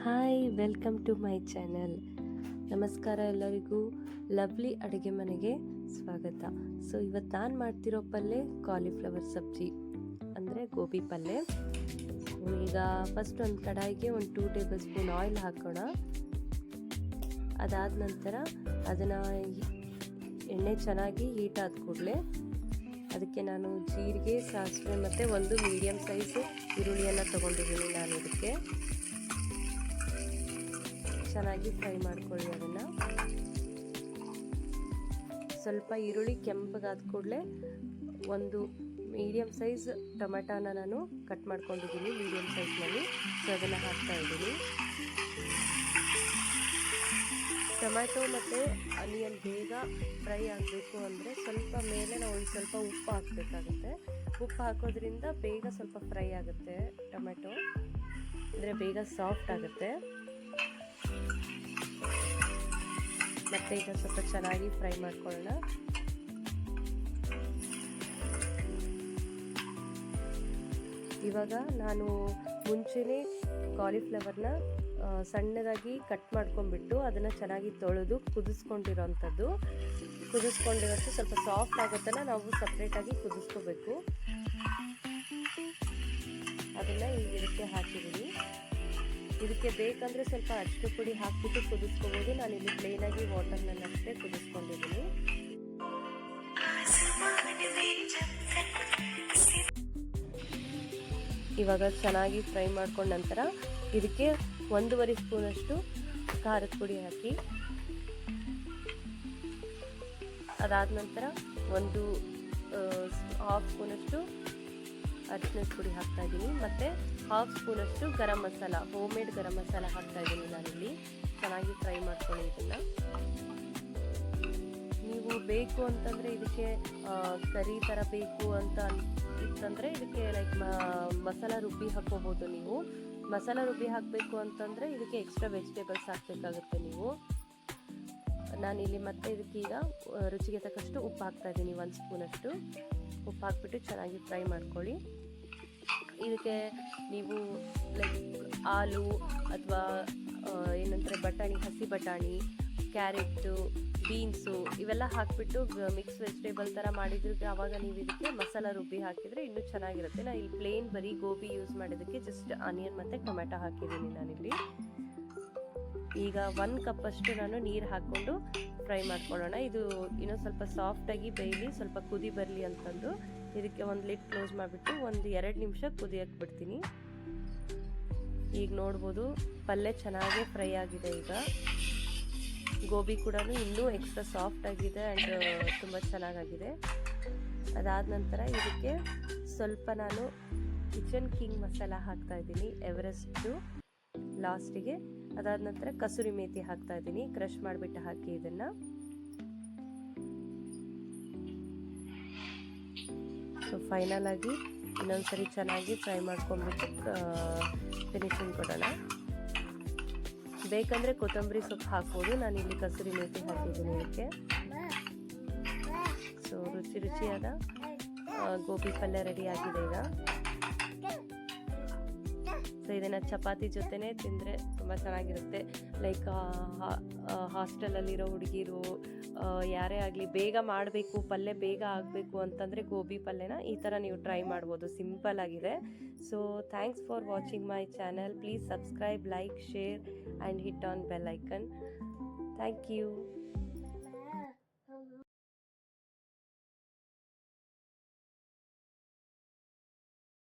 Hi, welcome to my channel. ನಮಸ್ಕಾರ ಎಲ್ಲರಿಗೂ. Lovely ಅಡುಗೆ ಮನೆಗೆ ಸ್ವಾಗತ. ಸೊ ಇವತ್ತು ನಾನು ಮಾಡ್ತಿರೋ ಪಲ್ಯ ಕಾಲಿಫ್ಲವರ್ ಸಬ್ಜಿ ಅಂದರೆ ಗೋಬಿ ಪಲ್ಯ. ಈಗ ಫಸ್ಟ್ ಒಂದು ಕಡಾಯಿಗೆ ಒಂದು 2 ಟೇಬಲ್ ಸ್ಪೂನ್ ಆಯಿಲ್ ಹಾಕೋಣ. ಅದಾದ ನಂತರ ಅದನ್ನು ಎಣ್ಣೆ ಚೆನ್ನಾಗಿ ಹೀಟ್ ಆದ ಕೂಡಲೇ ಅದಕ್ಕೆ ನಾನು ಜೀರಿಗೆ, ಸಾಸಿವೆ ಮತ್ತು ಒಂದು ಮೀಡಿಯಮ್ ಸೈಜು ಈರುಳ್ಳಿಯನ್ನು ತೊಗೊಂಡಿದ್ದೀನಿ. ನಾನು ಇದಕ್ಕೆ ಚೆನ್ನಾಗಿ ಫ್ರೈ ಮಾಡ್ಕೊಳ್ಳಿ. ಅದನ್ನು ಸ್ವಲ್ಪ ಈರುಳ್ಳಿ ಕೆಂಪಗಾದ ಕೂಡಲೇ ಒಂದು ಮೀಡಿಯಮ್ ಸೈಜ್ ಟೊಮೆಟೊನ ನಾನು ಕಟ್ ಮಾಡ್ಕೊಂಡಿದ್ದೀನಿ ಮೀಡಿಯಮ್ ಸೈಜ್ನಲ್ಲಿ. ಸೊ ಅದನ್ನು ಹಾಕ್ತಾ ಇದ್ದೀನಿ. ಟೊಮೆಟೊ ಮತ್ತು ಆನಿಯನ್ ಬೇಗ ಫ್ರೈ ಆಗಬೇಕು ಅಂದರೆ ಸ್ವಲ್ಪ ಮೇಲೆ ನಾವು ಒಂದು ಸ್ವಲ್ಪ ಉಪ್ಪು ಹಾಕಬೇಕಾಗುತ್ತೆ. ಉಪ್ಪು ಹಾಕೋದ್ರಿಂದ ಬೇಗ ಸ್ವಲ್ಪ ಫ್ರೈ ಆಗುತ್ತೆ. ಟೊಮೆಟೊ ಅಂದರೆ ಬೇಗ ಸಾಫ್ಟ್ ಆಗುತ್ತೆ. ಮತ್ತು ಈಗ ಸ್ವಲ್ಪ ಚೆನ್ನಾಗಿ ಫ್ರೈ ಮಾಡ್ಕೊಳ್ಳೋಣ. ಇವಾಗ ನಾನು ಮುಂಚೆನೇ ಕಾಲಿಫ್ಲವರ್ನ ಸಣ್ಣದಾಗಿ ಕಟ್ ಮಾಡ್ಕೊಂಡ್ಬಿಟ್ಟು ಅದನ್ನು ಚೆನ್ನಾಗಿ ತೊಳೆದು ಕುದಿಸ್ಕೊಂಡಿರೋಂಥದ್ದು. ಕುದಿಸ್ಕೊಂಡಿರೋದು ಸ್ವಲ್ಪ ಸಾಫ್ಟ್ ಆಗುತ್ತಲ್ಲ, ನಾವು ಸಪ್ರೇಟಾಗಿ ಕುದಿಸ್ಕೋಬೇಕು. ಅದನ್ನು ಈಗ ಇದಕ್ಕೆ ಹಾಕಿದ್ದೀನಿ. ಇದಕ್ಕೆ ಬೇಕಂದರೆ ಸ್ವಲ್ಪ ಅರಿಶಿನ ಪುಡಿ ಹಾಕಿಬಿಟ್ಟು ಕುದಿಸ್ಕೋಬೋದು. ನಾನಿಲ್ಲಿ ಪ್ಲೇನಾಗಿ ವಾಟರ್ನಲ್ಲಿ ಅಷ್ಟೇ ಕುದಿಸ್ಕೊಂಡಿದ್ದೀನಿ. ಇವಾಗ ಚೆನ್ನಾಗಿ ಫ್ರೈ ಮಾಡ್ಕೊಂಡ ನಂತರ ಇದಕ್ಕೆ 1.5 ಸ್ಪೂನಷ್ಟು ಖಾರದ ಪುಡಿ ಹಾಕಿ, ಅದಾದ ನಂತರ ಒಂದು 1/2 ಸ್ಪೂನಷ್ಟು ಅರಿಶಿನದ ಪುಡಿ ಹಾಕ್ತಾ ಇದ್ದೀನಿ. ಮತ್ತು 1/2 ಸ್ಪೂನಷ್ಟು ಗರಂ ಮಸಾಲ, ಹೋಮ್ ಮೇಡ್ ಗರಂ ಮಸಾಲ ಹಾಕ್ತಾ ಇದ್ದೀನಿ ನಾನಿಲ್ಲಿ. ಚೆನ್ನಾಗಿ ಫ್ರೈ ಮಾಡ್ಕೊಳ್ಳಿ ಇದನ್ನು. ನೀವು ಬೇಕು ಅಂತಂದರೆ ಇದಕ್ಕೆ ಕರಿ ಥರ ಬೇಕು ಅಂತ ಇತ್ತಂದರೆ ಇದಕ್ಕೆ ಲೈಕ್ ಮಸಾಲ ರುಬ್ಬಿ ಹಾಕ್ಕೋಬೋದು ನೀವು. ಮಸಾಲ ರುಬ್ಬಿ ಹಾಕಬೇಕು ಅಂತಂದರೆ ಇದಕ್ಕೆ ಎಕ್ಸ್ಟ್ರಾ ವೆಜಿಟೇಬಲ್ಸ್ ಹಾಕಬೇಕಾಗುತ್ತೆ ನೀವು. ನಾನಿಲ್ಲಿ ಮತ್ತೆ ಇದಕ್ಕೀಗ ರುಚಿಗೆ ತಕ್ಕಷ್ಟು ಉಪ್ಪು ಹಾಕ್ತಾಯಿದ್ದೀನಿ. 1 ಸ್ಪೂನಷ್ಟು ಉಪ್ಪು ಹಾಕ್ಬಿಟ್ಟು ಚೆನ್ನಾಗಿ ಫ್ರೈ ಮಾಡ್ಕೊಳ್ಳಿ. ಇದಕ್ಕೆ ನೀವು ಲೈಕ್ ಆಲೂ ಅಥವಾ ಏನಂದರೆ ಬಟಾಣಿ, ಹಸಿ ಬಟಾಣಿ, ಕ್ಯಾರೆಟು, ಬೀನ್ಸು ಇವೆಲ್ಲ ಹಾಕಿಬಿಟ್ಟು ಮಿಕ್ಸ್ ವೆಜಿಟೇಬಲ್ ಥರ ಮಾಡಿದ್ರೆ ಆವಾಗ ನೀವು ಇದಕ್ಕೆ ಮಸಾಲ ರುಬ್ಬಿ ಹಾಕಿದರೆ ಇನ್ನೂ ಚೆನ್ನಾಗಿರುತ್ತೆ. ನಾನು ಇಲ್ಲಿ ಪ್ಲೇನ್ ಬರೀ ಗೋಬಿ ಯೂಸ್ ಮಾಡೋದಕ್ಕೆ ಜಸ್ಟ್ ಆನಿಯನ್ ಮತ್ತು ಟೊಮೆಟೊ ಹಾಕಿದ್ದೀನಿ ನಾನಿಲ್ಲಿ. ಈಗ 1 ಕಪ್ಪಷ್ಟು ನಾನು ನೀರು ಹಾಕ್ಕೊಂಡು ಫ್ರೈ ಮಾಡ್ಕೊಳ್ಳೋಣ. ಇದು ಇನ್ನೂ ಸ್ವಲ್ಪ ಸಾಫ್ಟಾಗಿ ಬೇಯಲಿ, ಸ್ವಲ್ಪ ಕುದಿ ಬರಲಿ ಅಂತಂದು ಇದಕ್ಕೆ ಒಂದು ಲಿಡ್ ಕ್ಲೋಸ್ ಮಾಡಿಬಿಟ್ಟು ಒಂದು 2 ನಿಮಿಷ ಕುದಿಯಕ್ಕೆ ಬಿಡ್ತೀನಿ. ಈಗ ನೋಡ್ಬೋದು ಪಲ್ಯ ಚೆನ್ನಾಗೇ ಫ್ರೈ ಆಗಿದೆ. ಈಗ ಗೋಬಿ ಕೂಡ ಇನ್ನೂ ಎಕ್ಸ್ಟ್ರಾ ಸಾಫ್ಟ್ ಆಗಿದೆ ಆ್ಯಂಡ್ ತುಂಬ ಚೆನ್ನಾಗಾಗಿದೆ. ಅದಾದ ನಂತರ ಇದಕ್ಕೆ ಸ್ವಲ್ಪ ನಾನು ಕಿಚನ್ ಕಿಂಗ್ ಮಸಾಲ ಹಾಕ್ತಾಯಿದ್ದೀನಿ, ಎವರೆಸ್ಟು ಲಾಸ್ಟಿಗೆ. ಅದಾದ ನಂತರ ಕಸೂರಿ ಮೇಥಿ ಹಾಕ್ತಾ ಇದ್ದೀನಿ, ಕ್ರಷ್ ಮಾಡಿಬಿಟ್ಟು ಹಾಕಿ ಇದನ್ನು. ಸೊ ಫೈನಲ್ ಆಗಿ ಇನ್ನೊಂದ್ಸರಿ ಚೆನ್ನಾಗಿ ಫ್ರೈ ಮಾಡ್ಕೊಂಡ್ಬಿಟ್ಟು ಫಿನಿಶಿಂಗ್ ಕೊಡೋಣ. ಬೇಕಂದರೆ ಕೊತ್ತಂಬರಿ ಸೊಪ್ಪು ಹಾಕ್ಬೋದು. ನಾನಿಲ್ಲಿ ಕಸೂರಿ ಮೇಥಿ ಹಾಕಿದ್ದೀನಿ ಇದಕ್ಕೆ. ಸೊ ರುಚಿಯಾದ ಗೋಬಿ ಪಲ್ಯ ರೆಡಿ ಆಗಿದೆ ಈಗ. ಸೊ ಇದನ್ನು ಚಪಾತಿ ಜೊತೆನೇ ತಿಂದರೆ ತುಂಬ ಚೆನ್ನಾಗಿರುತ್ತೆ. ಲೈಕ್ ಹಾಸ್ಟೆಲಲ್ಲಿರೋ ಹುಡುಗಿರು ಯಾರೇ ಆಗಲಿ ಬೇಗ ಮಾಡಬೇಕು, ಪಲ್ಯ ಬೇಗ ಆಗಬೇಕು ಅಂತಂದರೆ ಗೋಬಿ ಪಲ್ಯನ ಈ ಥರ ನೀವು ಟ್ರೈ ಮಾಡ್ಬೋದು. ಸಿಂಪಲ್ ಆಗಿದೆ. So thanks for watching my channel. Please subscribe, like, share and hit on bell icon. Thank you.